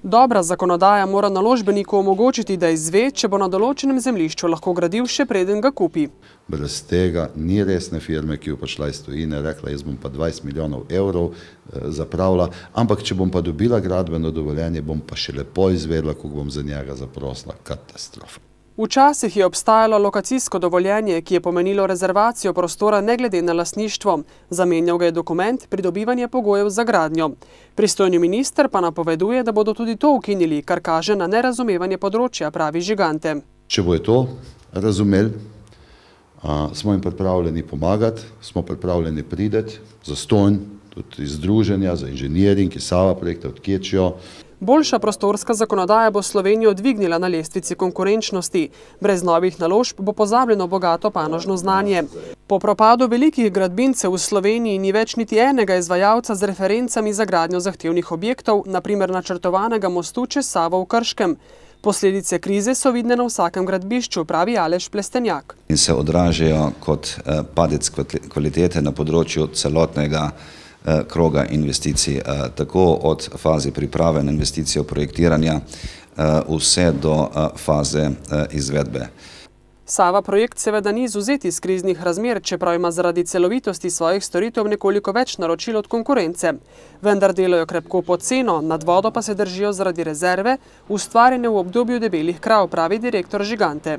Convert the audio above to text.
Dobra zakonodaja mora naložbeniku omogočiti, da izve, če bo na določenem zemljišču lahko gradil še preden ga kupi. Brez tega ni resne firme, ki bo prišla iz tujine, rekla, jaz bom pa 20 milijonov evrov zapravila, ampak če bom pa dobila gradbeno dovoljenje, bom pa še lepo izvedela, ko bom za njega zaprosila. Katastrofa. Včasih je obstajalo lokacijsko dovoljenje, ki je pomenilo rezervacijo prostora ne glede na lastništvo. Zamenjal ga je dokument pridobivanje pogojev za gradnjo. Pristojni minister pa napoveduje, da bodo tudi to ukinili, kar kaže na nerazumevanje področja, pravi Žigante. Če bojo to razumeli, smo jim pripravljeni pomagati, smo pripravljeni prideti, zastonj, tudi iz združenja za inženiring, iz Sava projekta, od Kečjo. Boljša prostorska zakonodaja bo Slovenijo dvignila na lestvici konkurenčnosti. Brez novih naložb bo pozabljeno bogato panožno znanje. Po propadu velikih gradbincev v Sloveniji ni več niti enega izvajalca z referencami za gradnjo zahtevnih objektov, na primer načrtovanega mostu čez Savo v Krškem. Posledice krize so vidne na vsakem gradbišču, pravi Aleš Plestenjak. In se odražajo kot padec kvalitete na področju celotnega kroga investicij, tako od faze priprave na investicijo projektiranja vse do faze izvedbe. Sava projekt seveda ni izvzet iz kriznih razmer, čeprav ima zaradi celovitosti svojih storitev nekoliko več naročil od konkurence. Vendar delajo krepko pod ceno, nad vodo pa se držijo zaradi rezerve, ustvarjene v obdobju debelih krav, pravi direktor Žigante.